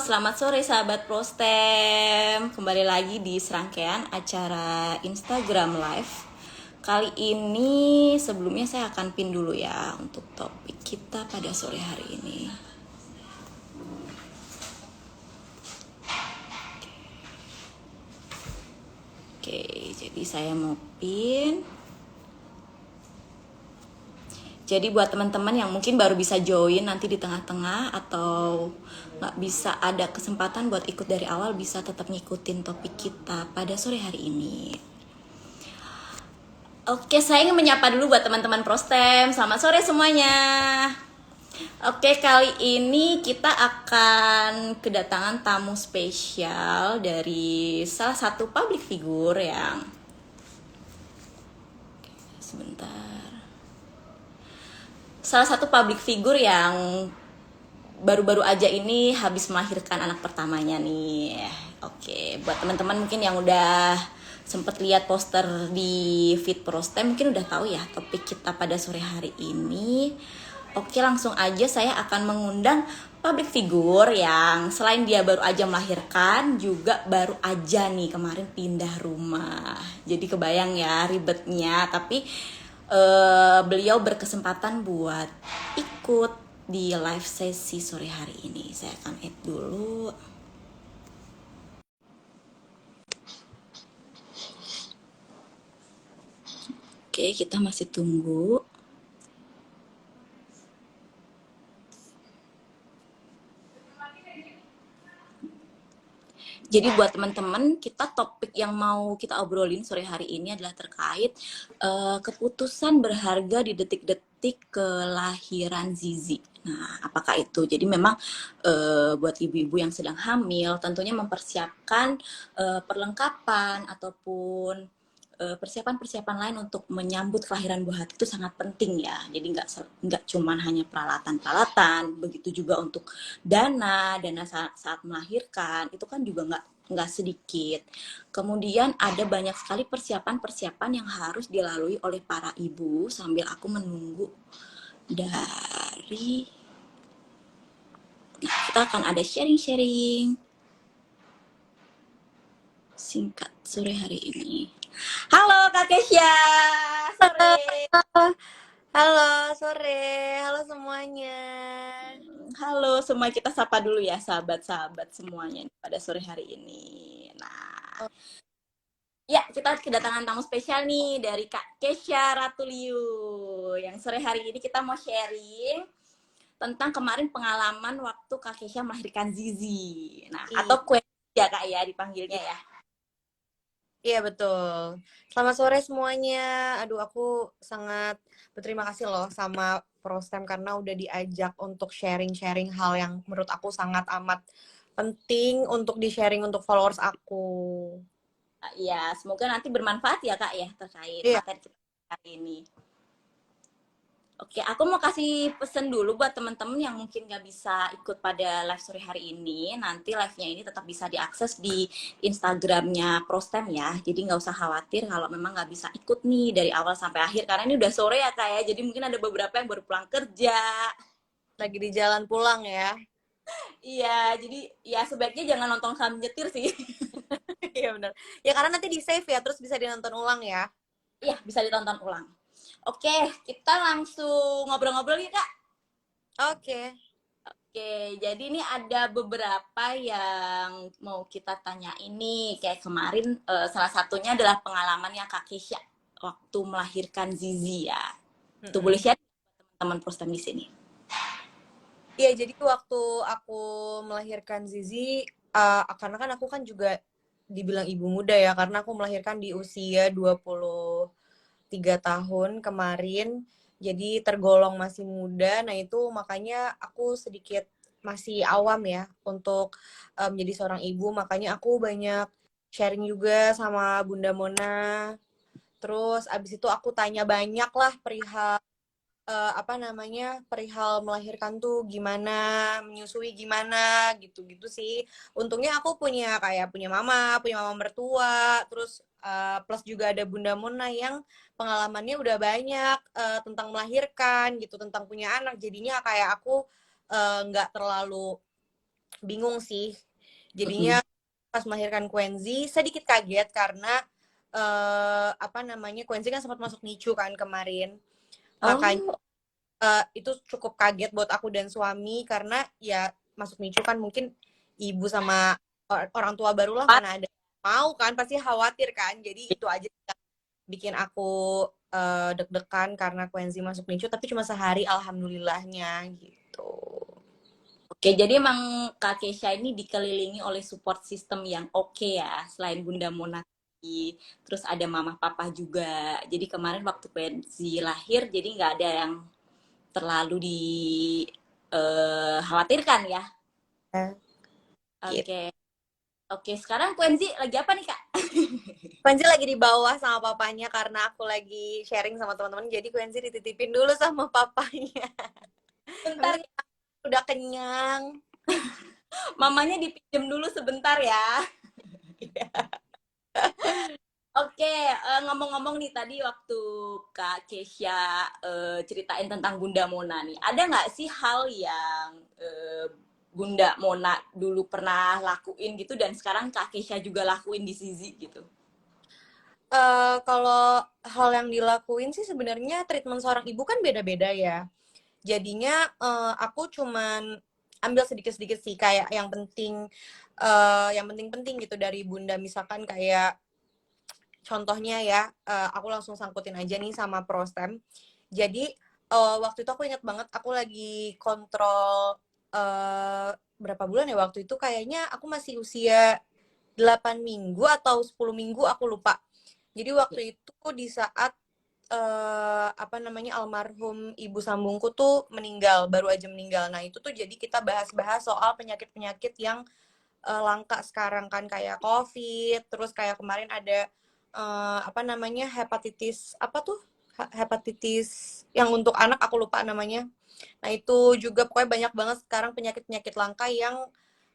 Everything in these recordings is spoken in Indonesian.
selamat sore sahabat Prostem. Kembali lagi di serangkaian acara Instagram Live. Kali ini sebelumnya saya akan pin dulu ya untuk topik kita pada sore hari ini. Oke, jadi saya mau pin. Jadi buat teman-teman yang mungkin baru bisa join nanti di tengah-tengah atau nggak bisa ada kesempatan buat ikut dari awal, bisa tetap ngikutin topik kita pada sore hari ini. Oke, saya ingin menyapa dulu buat teman-teman Prostem. Selamat sore semuanya. Oke, kali ini kita akan kedatangan tamu spesial dari salah satu public figure yang salah satu public figure yang baru-baru aja ini habis melahirkan anak pertamanya nih. Oke, buat teman-teman mungkin yang udah sempet lihat poster di feed Prostem mungkin udah tahu ya topik kita pada sore hari ini. Oke, langsung aja saya akan mengundang public figure yang selain dia baru aja melahirkan juga baru aja nih kemarin pindah rumah. Jadi kebayang ya ribetnya, tapi beliau berkesempatan buat ikut di live sesi sore hari ini. Saya akan add dulu. Oke, kita masih tunggu. Jadi buat teman-teman, kita topik yang mau kita obrolin sore hari ini adalah terkait keputusan berharga di detik-detik kelahiran Zizi. Nah, apakah itu? Jadi memang buat ibu-ibu yang sedang hamil, tentunya mempersiapkan perlengkapan ataupun persiapan-persiapan lain untuk menyambut kelahiran buah hati itu sangat penting ya. Jadi nggak cuman hanya peralatan-peralatan, begitu juga untuk dana saat melahirkan itu kan juga nggak sedikit. Kemudian ada banyak sekali persiapan-persiapan yang harus dilalui oleh para ibu sambil aku menunggu dari. Nah, kita akan ada sharing-sharing singkat sore hari ini. Halo Kak Kesya, sore. Halo, sore. Halo semuanya. Halo semua, kita sapa dulu ya sahabat-sahabat semuanya pada sore hari ini. Nah, ya kita kedatangan tamu spesial nih dari Kak Kesya Ratuliu. Yang sore hari ini kita mau sharing tentang kemarin pengalaman waktu Kak Kesya melahirkan Zizi. Nah, atau kue ya Kak ya dipanggilnya ya. Iya, betul. Selamat sore semuanya. Aduh, aku sangat berterima kasih loh sama Prostem karena udah diajak untuk sharing-sharing hal yang menurut aku sangat amat penting untuk di-sharing untuk followers aku. Ya, semoga nanti bermanfaat ya Kak ya terkait Iya. materi kita hari ini. Oke, aku mau kasih pesen dulu buat teman-teman yang mungkin nggak bisa ikut pada live sore hari ini. Nanti live-nya ini tetap bisa diakses di Instagramnya Prostem ya. Jadi nggak usah khawatir kalau memang nggak bisa ikut nih dari awal sampai akhir. Karena ini udah sore ya Kak ya. Jadi mungkin ada beberapa yang baru pulang kerja. Lagi di jalan pulang ya. Iya, jadi ya sebaiknya jangan nonton sambil nyetir sih. Iya, benar. Ya karena nanti di-save ya, terus bisa dinonton ulang ya. Iya, bisa ditonton ulang. Oke, kita langsung ngobrol-ngobrol ya Kak. Oke. Oke, jadi ini ada beberapa yang mau kita tanya ini. Kayak kemarin salah satunya adalah pengalamannya Kak Kesya waktu melahirkan Zizi ya. Itu boleh share teman-teman Prostem di sini. Iya, jadi waktu aku melahirkan Zizi, karena kan aku kan juga dibilang ibu muda ya, karena aku melahirkan di usia 23 tahun kemarin, jadi tergolong masih muda. Nah itu makanya aku sedikit masih awam ya untuk menjadi seorang ibu, makanya aku banyak sharing juga sama Bunda Mona. Terus abis itu aku tanya banyak lah perihal perihal melahirkan tuh gimana, menyusui gimana, gitu-gitu sih. Untungnya aku punya mama mertua, terus plus juga ada Bunda Mona yang pengalamannya udah banyak tentang melahirkan gitu, tentang punya anak. Jadinya kayak aku nggak terlalu bingung sih. Mm-mm. Jadinya pas melahirkan Quenzi sedikit kaget karena apa namanya, Quenzi kan sempat masuk NICU kan kemarin. Makanya Oh, itu cukup kaget buat aku dan suami karena ya masuk NICU kan mungkin ibu sama orang tua barulah, mana ada mau kan, pasti khawatir kan. Jadi itu aja yang bikin aku deg-degan karena Quenzi masuk NICU, tapi cuma sehari alhamdulillahnya gitu. oke, jadi emang Kak Kesha ini dikelilingi oleh support system yang oke ya, selain Bunda Mona tadi. Terus ada mama papa juga. Jadi kemarin waktu Penzi lahir, jadi nggak ada yang terlalu dikhawatirkan ya. Ya, gitu. Oke, oke. Sekarang Penzi lagi apa nih Kak? Quenzi lagi di bawah sama papanya karena aku lagi sharing sama teman-teman, jadi Quenzi dititipin dulu sama papanya. Bentar, Habis itu udah kenyang. mamanya dipinjam dulu sebentar ya. Oke, ngomong-ngomong nih tadi waktu Kak Kesha ceritain tentang Bunda Mona nih, ada nggak sih hal yang Bunda Mona dulu pernah lakuin gitu dan sekarang Kak Kesha juga lakuin di Zizi gitu? Kalau hal yang dilakuin sih sebenarnya treatment seorang ibu kan beda-beda ya. Jadinya aku cuman ambil sedikit-sedikit sih kayak yang penting-penting gitu dari bunda, misalkan kayak contohnya ya, aku langsung sangkutin aja nih sama Prostem. Jadi waktu itu aku ingat banget aku lagi kontrol berapa bulan ya waktu itu, kayaknya aku masih usia 8 minggu atau 10 minggu, aku lupa. Jadi waktu itu di saat apa namanya, almarhum ibu sambungku tuh meninggal, baru aja meninggal. Nah, itu tuh jadi kita bahas-bahas soal penyakit-penyakit yang langka sekarang kan, kayak COVID, terus kayak kemarin ada apa namanya, hepatitis apa tuh? Hepatitis yang untuk anak aku lupa namanya. Nah, itu juga pokoknya banyak banget sekarang penyakit-penyakit langka yang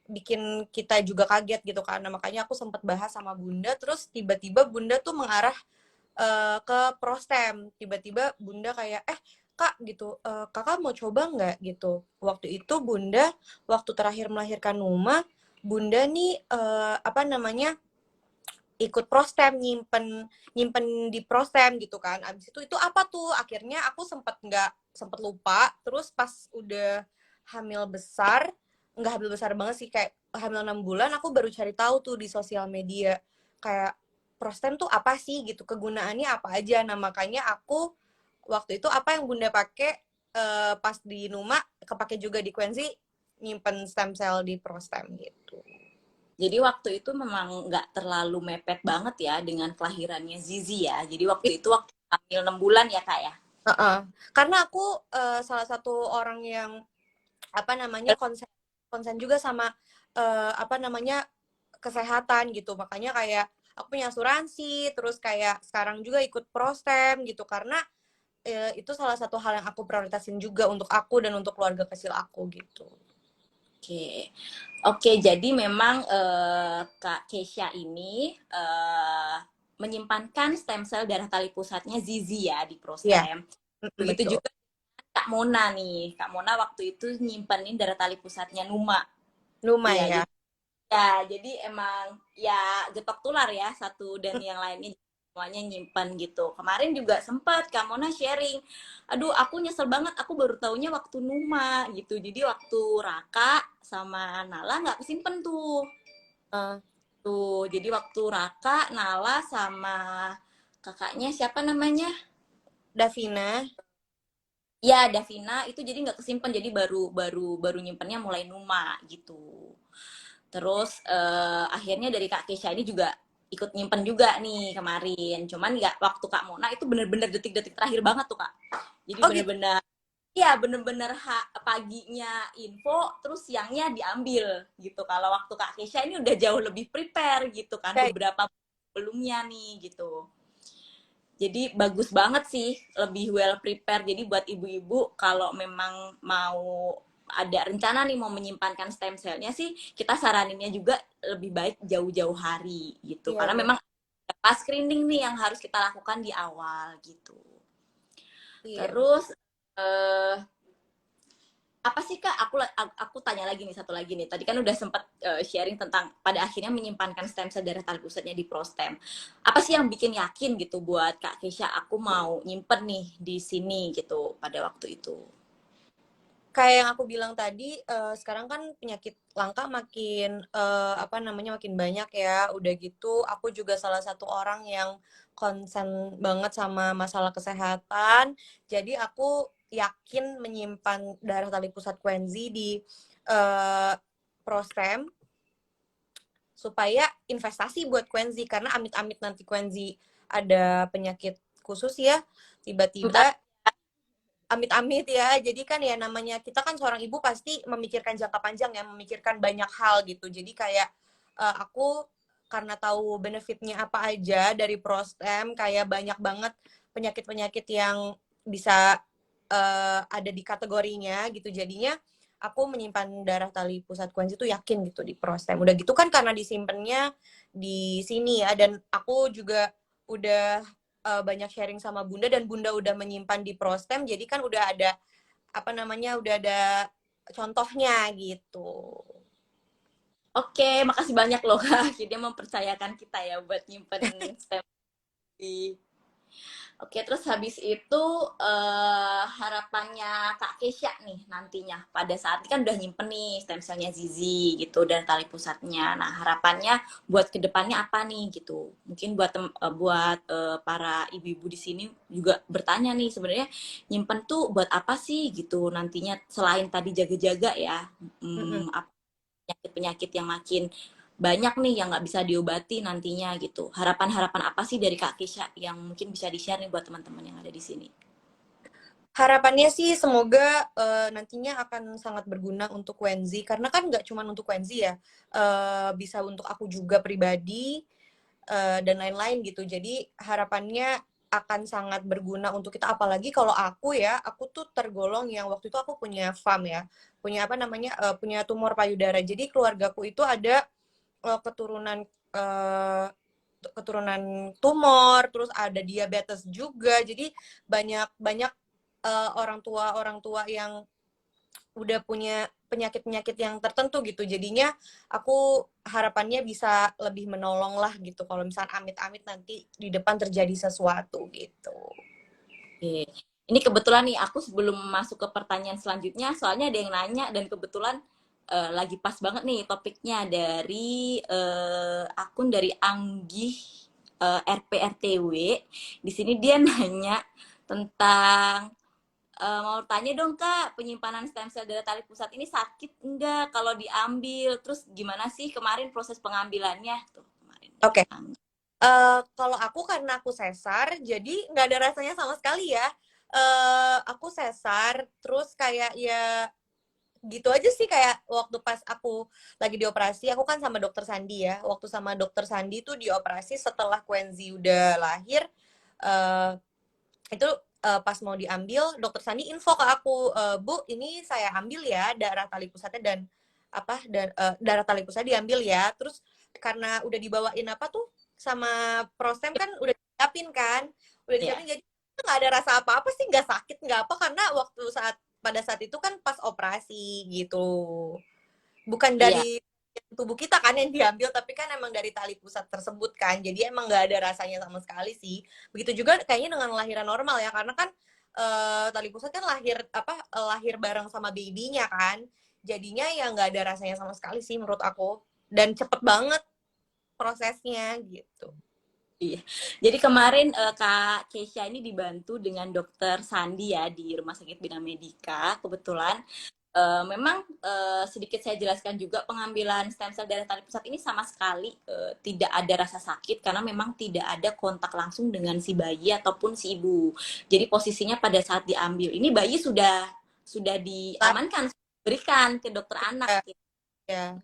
bikin kita juga kaget gitu kan. Nah, makanya aku sempat bahas sama Bunda, terus tiba-tiba Bunda tuh mengarah ke Prostem. Tiba-tiba Bunda kayak, Kak gitu, kakak mau coba nggak gitu. Waktu itu Bunda, waktu terakhir melahirkan Numa, Bunda nih apa namanya, ikut Prostem, nyimpen nyimpen di Prostem gitu kan. Abis itu apa tuh? Akhirnya aku sempet lupa. Terus pas udah hamil besar, nggak hamil besar banget sih, kayak hamil 6 bulan, aku baru cari tahu tuh di sosial media kayak Prostem tuh apa sih gitu, kegunaannya apa aja. Nah, makanya aku waktu itu apa yang Bunda pakai pas di Numa kepake juga di Quenzi, nyimpen stem cell di Prostem gitu. Jadi waktu itu memang nggak terlalu mepet banget ya dengan kelahirannya Zizi ya. Jadi waktu itu waktu hamil 6 bulan ya Kak ya. Karena aku salah satu orang yang apa namanya, konsen konsen juga sama apa namanya, kesehatan gitu. Makanya kayak aku punya asuransi, terus kayak sekarang juga ikut Prostem gitu, karena itu salah satu hal yang aku prioritasin juga untuk aku dan untuk keluarga kecil aku gitu. Oke, oke. Jadi memang Kak Kesha ini menyimpankan stem cell darah tali pusatnya Zizi ya di Iya, Prostem. Begitu betul. juga Kak Mona nih. Kak Mona waktu itu nyimpenin darah tali pusatnya Numa. Iya, Lumayan ya. jadi emang ya getok tular ya, satu dan yang lainnya semuanya nyimpan gitu. Kemarin juga sempat Kak Mona sharing, aduh aku nyesel banget, aku baru taunya waktu Numa gitu. Jadi waktu Raka sama Nala nggak kesimpen tuh. Uh, Tuh, jadi waktu Raka, Nala sama kakaknya siapa namanya? Davina. Ya, Davina itu jadi nggak kesimpan, jadi baru baru baru nyimpennya mulai Numa gitu. Terus akhirnya dari Kak Kesha ini juga ikut nyimpen juga nih kemarin. Cuman nggak waktu Kak Mona itu bener-bener detik-detik terakhir banget tuh Kak. Jadi Oh gitu. bener-bener iya bener-bener paginya info terus siangnya diambil gitu. Kalau waktu Kak Kesha ini udah jauh lebih prepare gitu kan Kayak beberapa sebelumnya nih gitu. Jadi bagus banget sih, lebih well prepare. Jadi buat ibu-ibu kalau memang mau ada rencana nih mau menyimpankan stem cell-nya sih, kita saraninnya juga lebih baik jauh-jauh hari gitu. iya Karena iya. memang ada pas screening nih yang harus kita lakukan di awal gitu. Iya. Terus eh apa sih Kak? Aku tanya lagi nih, satu lagi nih. Tadi kan udah sempat sharing tentang pada akhirnya menyimpankan stem sel darah tali pusatnya di prostem. Apa sih yang bikin yakin gitu buat Kak Kesha aku mau nyimpen nih di sini gitu pada waktu itu? Kayak yang aku bilang tadi, sekarang kan penyakit langka makin, apa namanya, makin banyak ya. Udah gitu aku juga salah satu orang yang concern banget sama masalah kesehatan. Jadi aku yakin menyimpan darah tali pusat Quenzi di, eee, Prostem supaya investasi buat Quenzi. Karena amit-amit nanti Quenzi ada penyakit khusus ya, tiba-tiba amit-amit ya. Jadi kan ya namanya kita kan seorang ibu pasti memikirkan jangka panjang ya, memikirkan banyak hal gitu. Jadi kayak aku karena tahu benefitnya apa aja dari Prostem, kayak banyak banget penyakit-penyakit yang bisa ada di kategorinya gitu. Jadinya aku menyimpan darah tali pusat Quenzi itu yakin gitu di Prostem. Udah gitu kan karena disimpannya di sini ya, dan aku juga udah banyak sharing sama Bunda, dan Bunda udah menyimpan di Prostem, jadi kan udah ada apa namanya, udah ada contohnya gitu. Oke, makasih banyak loh Kak. Akhirnya mempercayakan kita ya buat nyimpen stem di. Oke, terus habis itu harapannya Kak Kesha nih nantinya pada saat ini kan udah nyimpen nih stem selnya Zizi gitu dan tali pusatnya. Nah, harapannya buat kedepannya apa nih gitu? Mungkin buat para ibu-ibu di sini juga bertanya nih sebenarnya nyimpen tuh buat apa sih gitu nantinya selain tadi jaga-jaga ya. Mm-mm. Apa penyakit-penyakit yang makin banyak nih yang nggak bisa diobati nantinya gitu. Harapan-harapan apa sih dari Kak Kisha yang mungkin bisa di-share nih buat teman-teman yang ada di sini? Harapannya sih semoga nantinya akan sangat berguna untuk Wenzi, karena kan nggak cuma untuk Wenzi ya, bisa untuk aku juga pribadi dan lain-lain gitu. Jadi harapannya akan sangat berguna untuk kita, apalagi kalau aku ya, aku tuh tergolong yang waktu itu aku punya FAM ya, punya apa namanya, punya tumor payudara. Jadi keluargaku itu ada keturunan eh, keturunan tumor, terus ada diabetes juga. Jadi banyak banyak orang tua yang udah punya penyakit-penyakit yang tertentu gitu. Jadinya aku harapannya bisa lebih menolong lah gitu kalau misalnya amit-amit nanti di depan terjadi sesuatu gitu. Oke. Ini kebetulan nih aku sebelum masuk ke pertanyaan selanjutnya, soalnya ada yang nanya dan kebetulan lagi pas banget nih topiknya dari akun dari Anggih RPRTW. Di sini dia nanya tentang mau tanya dong Kak, penyimpanan stem cell darah tali pusat ini sakit enggak kalau diambil? Terus gimana sih kemarin proses pengambilannya? Tuh kemarin Oke. dari Okay. Kalau aku karena aku sesar, jadi nggak ada rasanya sama sekali ya. Aku sesar, terus kayak ya gitu aja sih, kayak waktu pas aku lagi dioperasi, aku kan sama dokter Sandi ya. Waktu sama dokter Sandi tuh dioperasi setelah Quenzi udah lahir, uh, itu pas mau diambil, dokter Sandi info ke aku, Bu, ini saya ambil ya darah tali pusatnya, dan apa, dan darah tali pusatnya diambil ya. Terus karena udah dibawain apa tuh sama Prostem kan udah disiapin kan, udah ya. disiapin, jadi nggak ada rasa apa-apa sih, nggak sakit nggak apa, karena waktu pada saat itu kan pas operasi gitu, bukan Iya. dari tubuh kita kan yang diambil, tapi kan emang dari tali pusat tersebut kan, jadi emang nggak ada rasanya sama sekali sih. Begitu juga kayaknya dengan lahiran normal ya, karena kan tali pusat kan lahir bareng sama babynya kan, jadinya ya nggak ada rasanya sama sekali sih menurut aku, dan cepet banget prosesnya gitu. Iya. Jadi kemarin Kak Keisha ini dibantu dengan dokter Sandi ya di Rumah Sakit Bina Medika. Kebetulan memang sedikit saya jelaskan juga pengambilan stem cell darah tali pusat ini sama sekali tidak ada rasa sakit karena memang tidak ada kontak langsung dengan si bayi ataupun si ibu. Jadi posisinya pada saat diambil ini bayi sudah diamankan, berikan ke dokter anak. Gitu. Ya,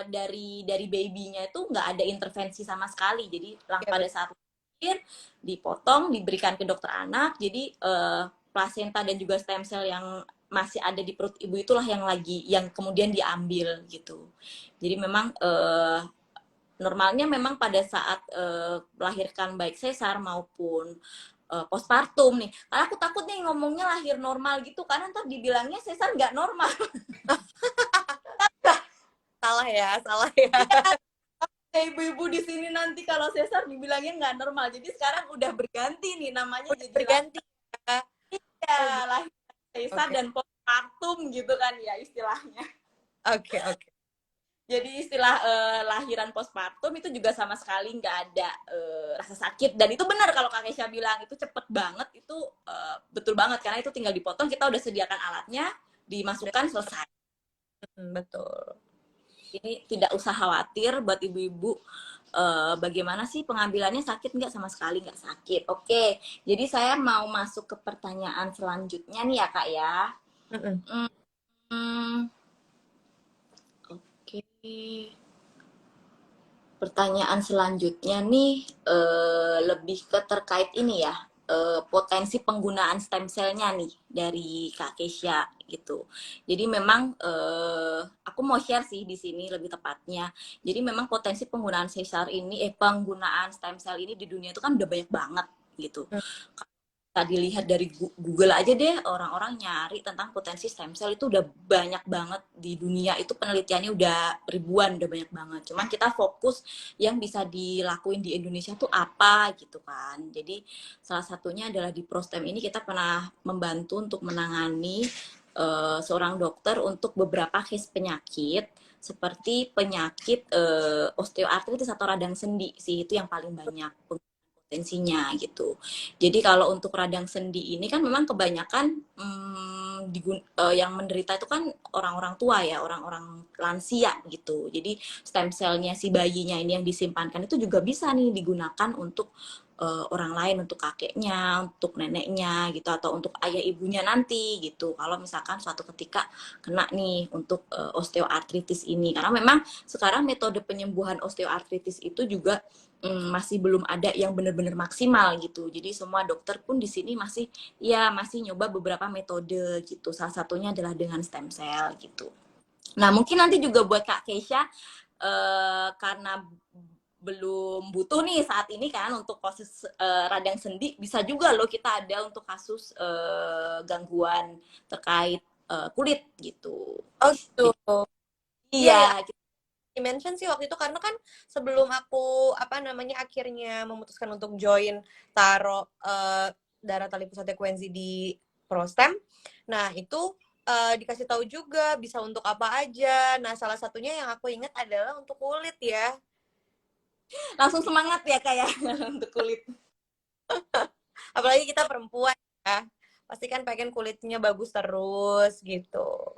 Dari babynya itu nggak ada intervensi sama sekali. Jadi ya pada betul. saat lahir dipotong, diberikan ke dokter anak. Jadi plasenta dan juga stem cell yang masih ada di perut ibu itulah yang kemudian diambil gitu. Jadi memang normalnya memang pada saat melahirkan baik sesar maupun postpartum nih. Karena aku takut nih ngomongnya lahir normal gitu, karena ntar dibilangnya sesar nggak normal. Salah ya, salah ya. Ibu-ibu di sini nanti kalau sesar dibilangnya nggak normal. Jadi sekarang udah berganti nih namanya Udah jadi berganti ya. Oh, lahir sesar oke. dan postpartum gitu kan ya istilahnya. Oke, oke. Jadi istilah lahiran postpartum itu juga sama sekali nggak ada rasa sakit, dan itu benar kalau Kak Kesha bilang itu cepet banget, itu betul banget karena itu tinggal dipotong, kita udah sediakan alatnya, dimasukkan, selesai. Betul. Ini tidak usah khawatir buat ibu-ibu bagaimana sih pengambilannya, sakit nggak, sama sekali nggak sakit. Oke, jadi saya mau masuk ke pertanyaan selanjutnya nih ya Kak ya. Hmm, oke. Pertanyaan selanjutnya nih lebih ke terkait ini ya, potensi penggunaan stem cell-nya nih dari Kak Kesha gitu. Jadi memang aku mau share sih di sini lebih tepatnya. Jadi memang potensi penggunaan sesar ini, penggunaan stem cell ini di dunia itu kan udah banyak banget gitu. Bisa dilihat dari Google aja deh, orang-orang nyari tentang potensi stem cell itu udah banyak banget di dunia, itu penelitiannya udah ribuan, udah banyak banget. Cuman kita fokus yang bisa dilakuin di Indonesia tuh apa gitu kan. Jadi salah satunya adalah di Prostem ini kita pernah membantu untuk menangani seorang dokter untuk beberapa case penyakit seperti penyakit osteoartritis atau radang sendi sih, itu yang paling banyak potensinya gitu. Jadi kalau untuk radang sendi ini kan memang kebanyakan yang menderita itu kan orang-orang tua ya, orang-orang lansia gitu. Jadi stem cell-nya si bayinya ini yang disimpankan itu juga bisa nih digunakan untuk orang lain, untuk kakeknya, untuk neneknya gitu, atau untuk ayah ibunya nanti gitu. Kalau misalkan suatu ketika kena nih untuk osteoartritis ini, karena memang sekarang metode penyembuhan osteoartritis itu juga masih belum ada yang benar-benar maksimal gitu. Jadi semua dokter pun di sini masih nyoba beberapa metode gitu. Salah satunya adalah dengan stem cell gitu. Nah, mungkin nanti juga buat Kak Keisha karena belum butuh nih saat ini kan untuk proses radang sendi, bisa juga loh kita ada untuk kasus gangguan terkait kulit gitu. Oh gitu. Jadi, Iya ya, iya, mention sih waktu itu karena kan sebelum aku akhirnya memutuskan untuk join taruh darah tali pusat frekuensi di Prostem. Nah, itu dikasih tahu juga bisa untuk apa aja. Nah, salah satunya yang aku ingat adalah untuk kulit ya. langsung semangat ya kayak untuk kulit. Apalagi kita perempuan ya. Pasti kan pengen kulitnya bagus terus gitu.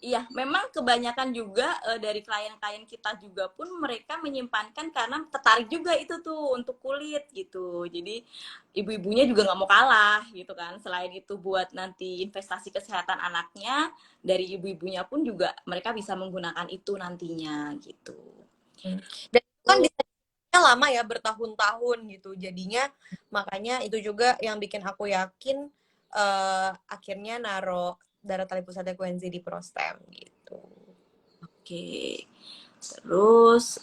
Iya, memang kebanyakan juga dari klien-klien kita juga pun mereka menyimpankan karena tertarik juga itu tuh untuk kulit gitu. Jadi ibu-ibunya juga nggak mau kalah gitu kan. Selain itu buat nanti investasi kesehatan anaknya, dari ibu-ibunya pun juga mereka bisa menggunakan itu nantinya gitu. Dan itu kan bisa lama ya, bertahun-tahun gitu. Jadinya makanya itu juga yang bikin aku yakin akhirnya naro darah tali pusat frekuensi di Prostem gitu. Oke. Terus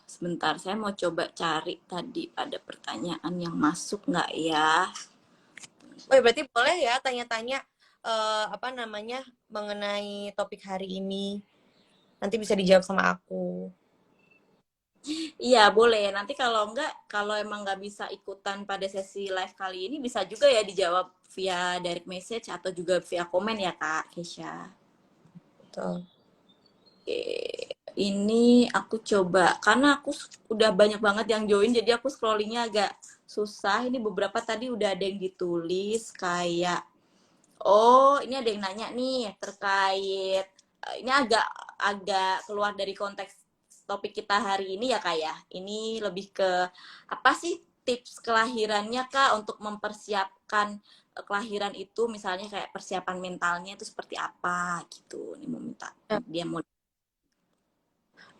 sebentar saya mau coba cari tadi ada pertanyaan yang masuk nggak ya? Oh ya, berarti boleh ya tanya-tanya mengenai topik hari ini. Nanti bisa dijawab sama aku. Iya, boleh. Nanti kalau enggak, kalau emang nggak bisa ikutan pada sesi live kali ini, bisa juga ya dijawab via direct message atau juga via komen ya, Kak Kesha. Betul. Oke. Ini aku coba, karena aku udah banyak banget yang join, jadi aku scrollingnya agak susah. Ini beberapa tadi udah ada yang ditulis, kayak, oh ini ada yang nanya nih terkait, ini agak agak keluar dari konteks topik kita hari ini ya Kak ya. Ini lebih ke apa sih tips kelahirannya Kak untuk mempersiapkan kelahiran itu, misalnya kayak persiapan mentalnya itu seperti apa gitu. Ini mau minta dia mau.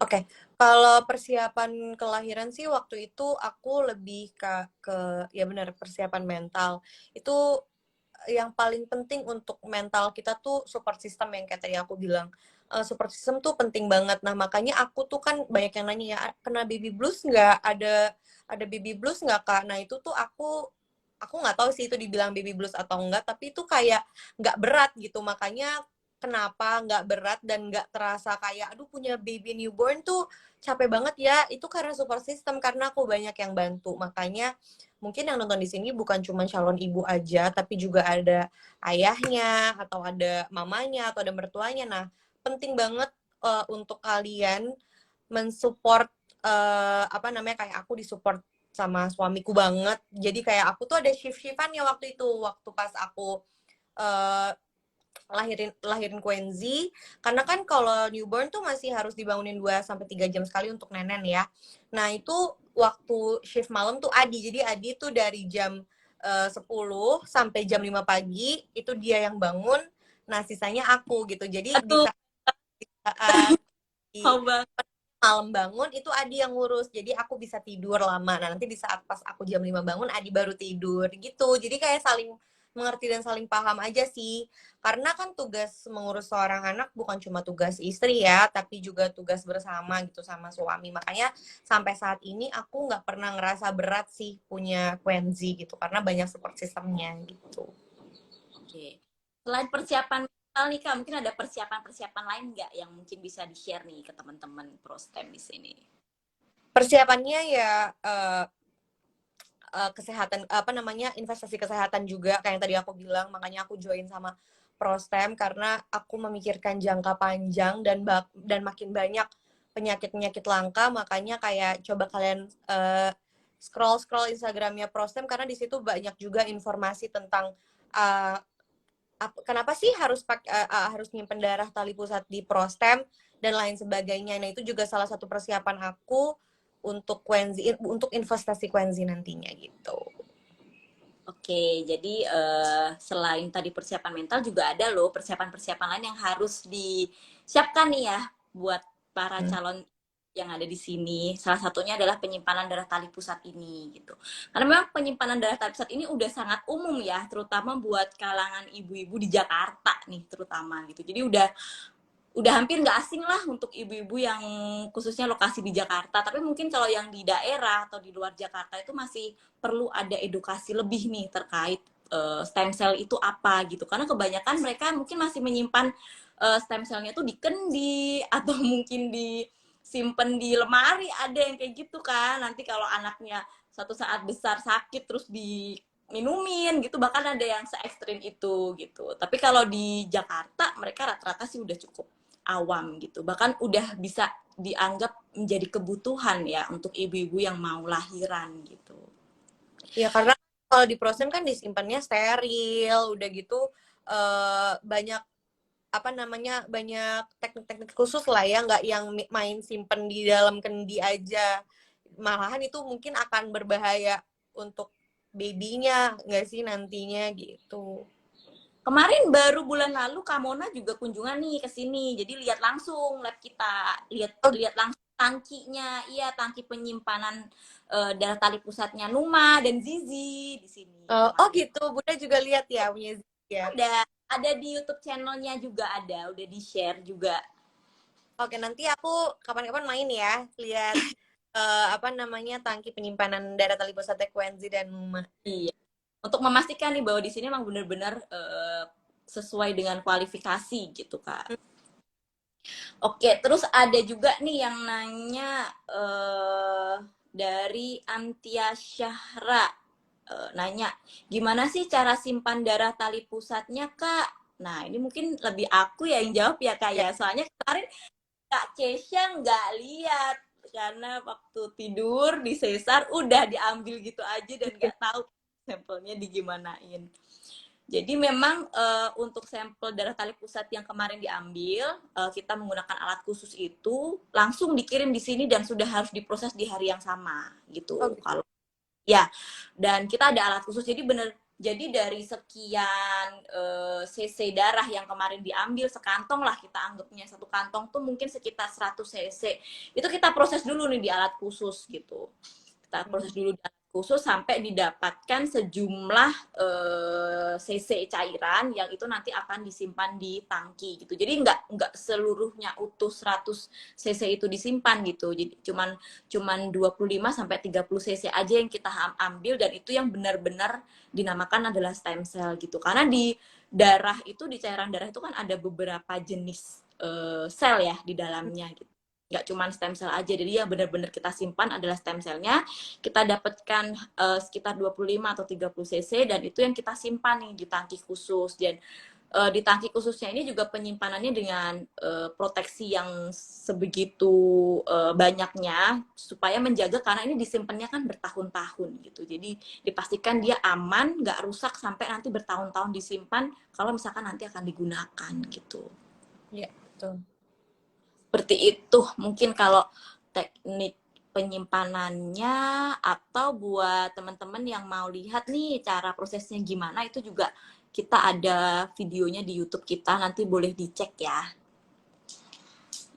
Oke, kalau persiapan kelahiran sih waktu itu aku lebih ke ya benar persiapan mental. Itu yang paling penting untuk mental kita tuh support system yang kayak tadi aku bilang. support system tuh penting banget. Nah, makanya aku tuh kan banyak yang nanya ya, kena baby blues nggak? Ada baby blues nggak, Kak? Nah, itu tuh aku nggak tahu sih itu dibilang baby blues atau enggak, tapi itu kayak nggak berat gitu. Makanya kenapa nggak berat dan nggak terasa kayak aduh punya baby newborn tuh capek banget ya, itu karena support system, karena aku banyak yang bantu. Makanya mungkin yang nonton di sini bukan cuma calon ibu aja, tapi juga ada ayahnya atau ada mamanya atau ada mertuanya. Nah, penting banget untuk kalian mensupport apa namanya, kayak aku disupport sama suamiku banget. Jadi kayak aku tuh ada shift-shiftan ya waktu itu, waktu pas aku uh, lahirin Quenzi, karena kan kalau newborn tuh masih harus dibangunin 2 sampai 3 jam sekali untuk nenen ya. Nah, itu waktu shift malam tuh Adi. Jadi Adi tuh dari jam 10 sampai jam 5 pagi itu dia yang bangun. Nah, sisanya aku gitu. Jadi di Aduh, saat di mau banget. malam bangun itu Adi yang ngurus. Jadi aku bisa tidur lama. Nah, nanti di saat pas aku jam 5 bangun Adi baru tidur gitu. Jadi kayak saling mengerti dan saling paham aja sih. Karena kan tugas mengurus seorang anak bukan cuma tugas istri ya, tapi juga tugas bersama gitu sama suami. Makanya sampai saat ini aku nggak pernah ngerasa berat sih punya Quenzi gitu. Karena banyak support sistemnya gitu. Oke. Selain persiapan mental nih Kak, mungkin ada persiapan-persiapan lain nggak yang mungkin bisa di-share nih ke teman-teman Prostem di sini? Persiapannya ya kesehatan, apa namanya, investasi kesehatan juga kayak yang tadi aku bilang. Makanya aku join sama Prostem karena aku memikirkan jangka panjang dan makin banyak penyakit-penyakit langka. Makanya kayak coba kalian scroll Instagramnya Prostem, karena di situ banyak juga informasi tentang uh, kenapa sih harus nyimpen darah tali pusat di Prostem dan lain sebagainya. Nah, itu juga salah satu persiapan aku untuk untuk investasi Quenzi nantinya gitu. Oke, jadi selain tadi persiapan mental juga ada loh persiapan-persiapan lain yang harus disiapkan nih ya buat para calon yang ada di sini. Salah satunya adalah penyimpanan darah tali pusat ini gitu. Karena memang penyimpanan darah tali pusat ini udah sangat umum ya, terutama buat kalangan ibu-ibu di Jakarta nih terutama gitu. Jadi udah hampir nggak asing lah untuk ibu-ibu yang khususnya lokasi di Jakarta. Tapi mungkin kalau yang di daerah atau di luar Jakarta itu masih perlu ada edukasi lebih nih terkait stem cell itu apa gitu. Karena kebanyakan mereka mungkin masih menyimpan stem cellnya tuh di kendi atau mungkin disimpan di lemari, ada yang kayak gitu kan. Nanti kalau anaknya suatu saat besar sakit terus minumin gitu, bahkan ada yang se ekstrim itu gitu. Tapi kalau di Jakarta mereka rata-rata sih udah cukup awam gitu, bahkan udah bisa dianggap menjadi kebutuhan ya untuk ibu-ibu yang mau lahiran gitu. Ya karena kalau di Prosem kan disimpannya steril, udah gitu banyak apa namanya, banyak teknik-teknik khusus lah ya, nggak yang main simpen di dalam kendi aja. Malahan itu mungkin akan berbahaya untuk babynya nggak sih nantinya gitu. Kemarin baru bulan lalu Kamona juga kunjungan nih ke sini. Jadi lihat langsung lab kita, Oh, lihat langsung tangkinya, iya tangki penyimpanan darah tali pusatnya Numa dan Zizi di sini oh kemarin. gitu, Bunda juga lihat ya punya Zizi ya. Ada di YouTube channelnya juga ada, udah di share juga. Oke, nanti aku kapan-kapan main ya, lihat apa namanya, tangki penyimpanan darah tali pusat Quenzi dan Muma. Iya. Untuk memastikan nih bahwa di sini emang benar-benar sesuai dengan kualifikasi gitu Kak. Oke, terus ada juga nih yang nanya dari Antia Syahra, nanya gimana sih cara simpan darah tali pusatnya Kak? Nah ini mungkin lebih aku ya yang jawab ya Kak Ya. ya, soalnya kemarin Kak Cesha nggak lihat karena waktu tidur di sesar udah diambil gitu aja dan nggak tahu sampelnya digimanain. Jadi memang untuk sampel darah tali pusat yang kemarin diambil, kita menggunakan alat khusus itu langsung dikirim di sini dan sudah harus diproses di hari yang sama Oh gitu. gitu. Kalau ya, dan kita ada alat khusus jadi bener. Jadi dari sekian cc darah yang kemarin diambil sekantong lah kita anggapnya, satu kantong tuh mungkin sekitar 100 cc. Itu kita proses dulu nih di alat khusus gitu. Kita proses dulu khusus sampai didapatkan sejumlah cc cairan yang itu nanti akan disimpan di tangki gitu. Jadi nggak seluruhnya utuh 100 cc itu disimpan gitu. Jadi cuman 25 sampai 30 cc aja yang kita ambil, dan itu yang benar-benar dinamakan adalah stem cell gitu. Karena di darah itu, di cairan darah itu kan ada beberapa jenis sel ya di dalamnya gitu. Nggak cuma stem cell aja, jadi yang benar-benar kita simpan adalah stem cellnya. Kita dapatkan sekitar 25 atau 30 cc, dan itu yang kita simpan nih di tangki khusus. Dan di tangki khususnya ini juga penyimpanannya dengan proteksi yang sebegitu banyaknya, supaya menjaga, karena ini disimpannya kan bertahun-tahun gitu. Jadi dipastikan dia aman, nggak rusak sampai nanti bertahun-tahun disimpan kalau misalkan nanti akan digunakan gitu. Iya, betul. Seperti itu mungkin kalau teknik penyimpanannya. Atau buat teman-teman yang mau lihat nih cara prosesnya gimana, itu juga kita ada videonya di YouTube kita, nanti boleh dicek ya.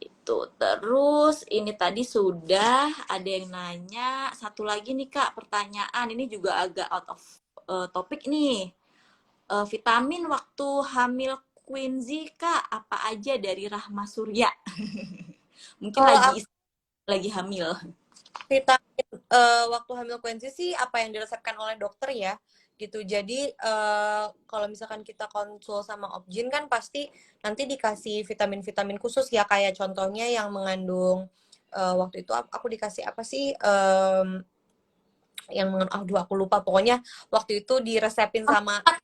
Itu terus ini tadi sudah ada yang nanya satu lagi nih Kak, pertanyaan ini juga agak out of topic nih. Vitamin waktu hamil Quincy Kak, apa aja dari Rahma Surya? Mungkin Kalau lagi hamil. vitamin waktu hamil Quincy sih apa yang diresepkan oleh dokter ya gitu. Jadi kalau misalkan kita konsul sama Opjin kan pasti nanti dikasih vitamin-vitamin khusus ya, kayak contohnya yang mengandung waktu itu aku dikasih apa sih yang aduh aku lupa, pokoknya waktu itu diresepin sama apa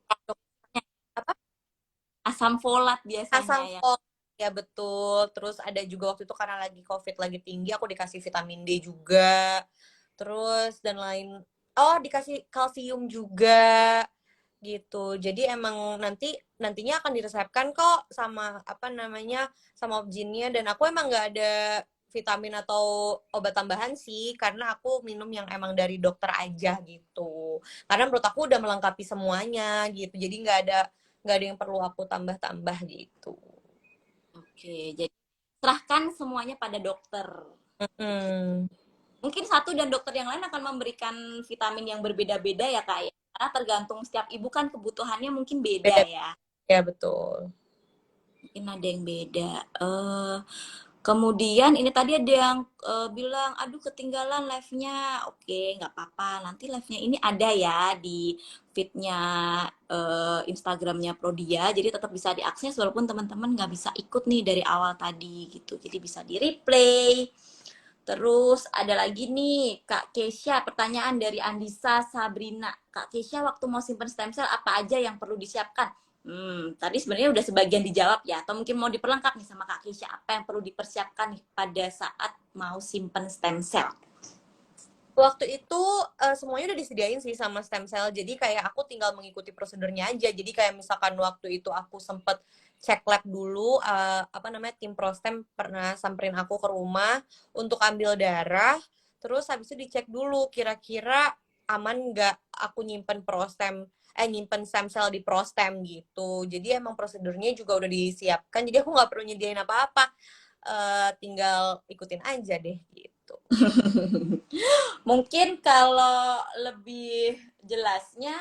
Asam folat asam biasanya ya. folat ya, betul. Terus ada juga waktu itu karena lagi COVID lagi tinggi, aku dikasih vitamin D juga. Terus dan lain, oh dikasih kalsium juga gitu. Jadi emang nantinya akan diresepkan kok sama apa namanya sama Opjinnya, dan aku emang nggak ada vitamin atau obat tambahan sih, karena aku minum yang emang dari dokter aja gitu. Karena menurut aku udah melengkapi semuanya gitu. Jadi nggak ada yang perlu aku tambah-tambah gitu. Oke, jadi serahkan semuanya pada dokter. Mm-mm. Mungkin satu dan dokter yang lain akan memberikan vitamin yang berbeda-beda ya Kak ya. Karena tergantung setiap ibu kan kebutuhannya mungkin beda Beda ya. ya, betul. Mungkin ada yang beda. Kemudian ini tadi ada yang bilang, aduh ketinggalan live-nya. Oke, nggak apa-apa. Nanti live-nya ini ada ya di feed-nya Instagram-nya Prodia. Jadi tetap bisa diakses walaupun teman-teman nggak bisa ikut nih dari awal tadi gitu. Jadi bisa di-replay. Terus ada lagi nih, Kak Kesha, pertanyaan dari Andisa Sabrina. Kak Kesha, waktu mau simpen stem cell, apa aja yang perlu disiapkan? Tadi sebenarnya udah sebagian dijawab ya, atau mungkin mau diperlengkap nih sama Kak Kesha, apa yang perlu dipersiapkan nih pada saat mau simpen stem cell? Waktu itu semuanya udah disediain sih sama stem cell. Jadi kayak aku tinggal mengikuti prosedurnya aja. Jadi kayak misalkan waktu itu aku sempet cek lab dulu, apa namanya, tim Prostem pernah samperin aku ke rumah untuk ambil darah. Terus habis itu dicek dulu kira-kira aman nggak aku nyimpen stem cell di Prostem gitu. Jadi emang prosedurnya juga udah disiapkan. Jadi aku nggak perlu nyediain apa-apa. Tinggal ikutin aja deh gitu. Mungkin kalau lebih jelasnya,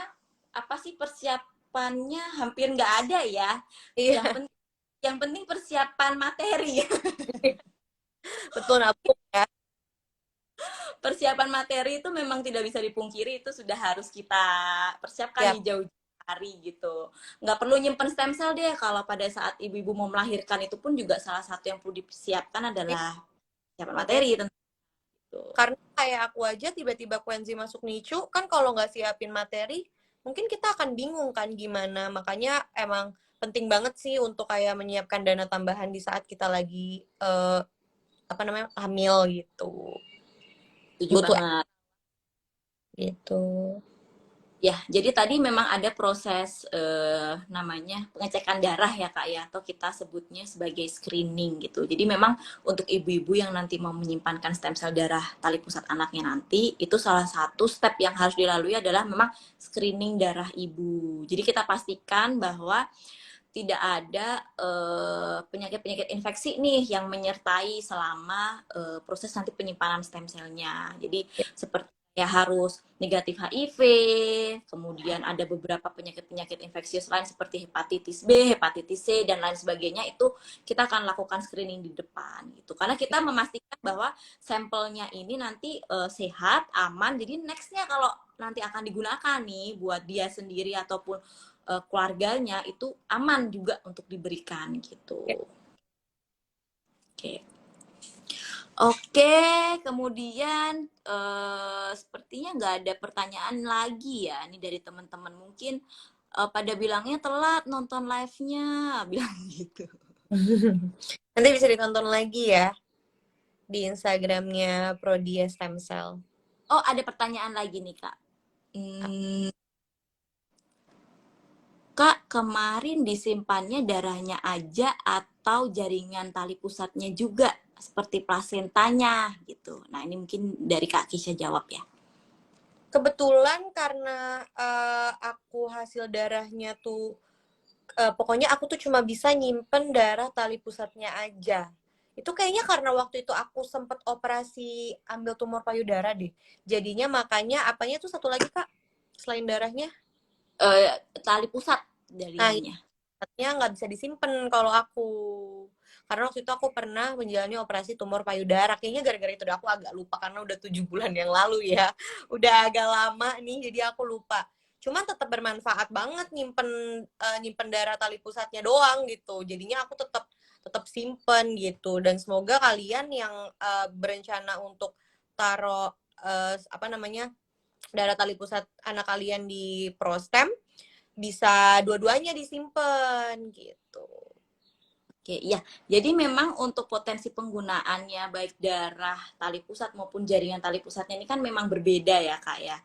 apa sih persiapannya, hampir nggak ada ya. Yang Iya, penting yang penting persiapan materi. betul, nabung ya. Persiapan materi itu memang tidak bisa dipungkiri, itu sudah harus kita persiapkan Siap. di jauh hari gitu. Nggak perlu nyimpen stem cell deh, kalau pada saat ibu-ibu mau melahirkan itu pun juga salah satu yang perlu disiapkan adalah persiapan Materi. materi tentu. Karena kayak aku aja tiba-tiba Quenzi masuk NICU, kan kalau nggak siapin materi, mungkin kita akan bingung kan gimana. Makanya emang penting banget sih untuk kayak menyiapkan dana tambahan di saat kita lagi apa namanya hamil gitu. Setuju Butuh banget. gitu. Ya, jadi tadi memang ada proses namanya pengecekan darah ya Kak ya, atau kita sebutnya sebagai screening gitu. Jadi memang untuk ibu-ibu yang nanti mau menyimpankan stem cell darah tali pusat anaknya nanti, itu salah satu step yang harus dilalui adalah memang screening darah ibu. Jadi kita pastikan bahwa tidak ada penyakit-penyakit infeksi nih yang menyertai selama proses nanti penyimpanan stem cellnya. Jadi seperti ya harus negatif HIV, kemudian ada beberapa penyakit-penyakit infeksius lain seperti hepatitis B, hepatitis C, dan lain sebagainya, itu kita akan lakukan screening di depan gitu. Karena kita memastikan bahwa sampelnya ini nanti sehat, aman, jadi nextnya kalau nanti akan digunakan nih buat dia sendiri ataupun keluarganya itu aman juga untuk diberikan gitu. Oke. Oke, kemudian sepertinya nggak ada pertanyaan lagi ya. Ini dari teman-teman mungkin pada bilangnya telat nonton live-nya, bilang gitu. Nanti bisa ditonton lagi ya di Instagramnya Prodia Stem Cell. Oh, ada pertanyaan lagi nih, Kak. Kak, kemarin disimpannya darahnya aja atau jaringan tali pusatnya juga, seperti plasentanya gitu. Nah, ini mungkin dari Kak Kisha jawab ya. Kebetulan karena aku hasil darahnya tuh pokoknya aku tuh cuma bisa nyimpen darah tali pusatnya aja. Itu kayaknya karena waktu itu aku sempet operasi ambil tumor payudara deh. Jadinya makanya apanya tuh satu lagi Kak selain darahnya? Tali pusat Nah, jaringannya. pusatnya nggak bisa disimpan kalau aku. Karena waktu itu aku pernah menjalani operasi tumor payudara. Kayaknya gara-gara itu aku agak lupa karena udah 7 bulan yang lalu ya. Udah agak lama nih, jadi aku lupa. Cuman tetap bermanfaat banget nyimpen darah tali pusatnya doang gitu. Jadinya aku tetap simpen gitu. Dan semoga kalian yang berencana untuk taruh apa namanya darah tali pusat anak kalian di prostem bisa dua-duanya disimpan gitu. Oke, ya. Jadi memang untuk potensi penggunaannya baik darah tali pusat maupun jaringan tali pusatnya ini kan memang berbeda ya, Kak ya.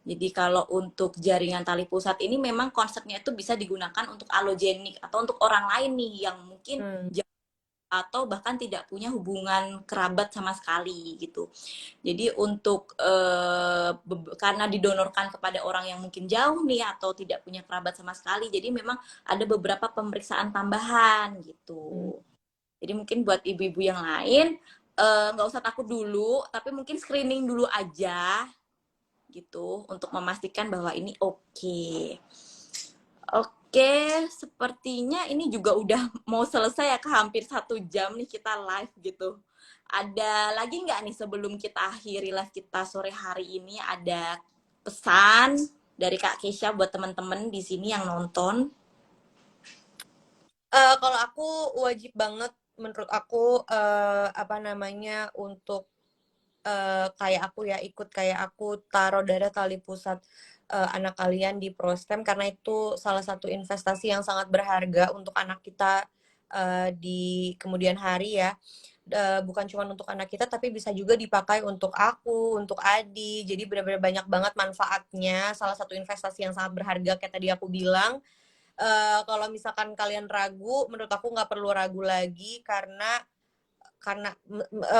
Jadi kalau untuk jaringan tali pusat ini memang konsepnya itu bisa digunakan untuk alogenik atau untuk orang lain nih yang mungkin atau bahkan tidak punya hubungan kerabat sama sekali gitu. Jadi untuk karena didonorkan kepada orang yang mungkin jauh nih atau tidak punya kerabat sama sekali, jadi memang ada beberapa pemeriksaan tambahan gitu. Jadi mungkin buat ibu-ibu yang lain nggak usah takut dulu, tapi mungkin screening dulu aja gitu untuk memastikan bahwa ini oke. Oke, sepertinya ini juga udah mau selesai ya, ke hampir 1 jam nih kita live gitu. Ada lagi nggak nih sebelum kita akhiri live kita sore hari ini, ada pesan dari Kak Kesha buat teman-teman di sini yang nonton? Kalau aku wajib banget menurut aku apa namanya untuk kayak aku ya ikut kayak aku taruh darah tali pusat anak kalian di Prostem karena itu salah satu investasi yang sangat berharga untuk anak kita di kemudian hari ya. Bukan cuma untuk anak kita tapi bisa juga dipakai untuk aku, untuk Adi. Jadi benar-benar banyak banget manfaatnya. Salah satu investasi yang sangat berharga kayak tadi aku bilang. Kalau misalkan kalian ragu, menurut aku nggak perlu ragu lagi karena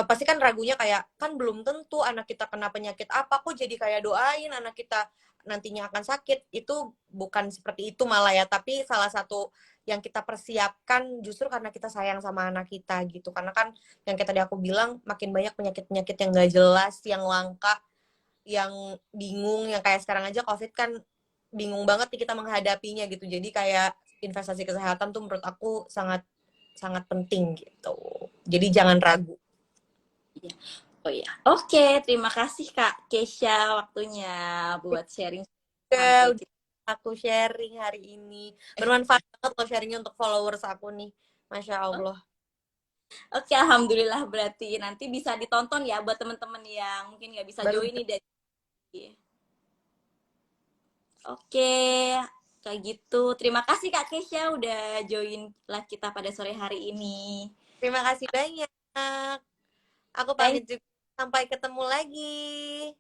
pasti kan ragunya kayak kan belum tentu anak kita kena penyakit apa kok jadi kayak doain anak kita nantinya akan sakit. Itu bukan seperti itu malah ya, tapi salah satu yang kita persiapkan justru karena kita sayang sama anak kita gitu. Karena kan yang kayak tadi aku bilang makin banyak penyakit-penyakit yang nggak jelas, yang langka, yang bingung, yang kayak sekarang aja COVID kan bingung banget nih kita menghadapinya gitu. Jadi kayak investasi kesehatan tuh menurut aku sangat sangat penting gitu. Jadi jangan ragu. Oh iya, oke, terima kasih Kak Kesha waktunya buat sharing sampai Udah aku sharing hari ini. Bermanfaat banget loh sharingnya untuk followers aku nih. Masya Allah. Oke, alhamdulillah berarti nanti bisa ditonton ya buat teman-teman yang mungkin nggak bisa Baru join nih dari. Oke, kayak gitu. Terima kasih Kak Kesha udah join live kita pada sore hari ini. terima kasih banyak. Aku Thank pamit juga. Sampai ketemu lagi.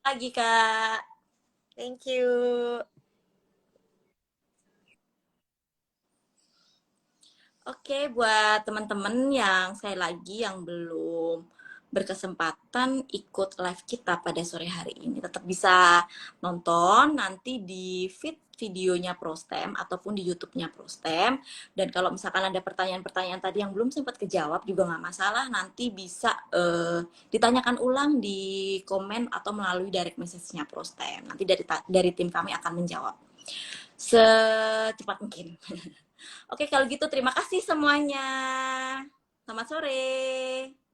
lagi Kak. Thank you. Oke, buat teman-teman yang sekali lagi yang belum berkesempatan ikut live kita pada sore hari ini, tetap bisa nonton nanti di feed videonya Prostem ataupun di YouTube-nya Prostem. Dan kalau misalkan ada pertanyaan-pertanyaan tadi yang belum sempat kejawab juga nggak masalah, nanti bisa ditanyakan ulang di komen atau melalui direct message-nya Prostem. Nanti dari tim kami akan menjawab secepat mungkin. Oke, kalau gitu terima kasih semuanya. Selamat sore.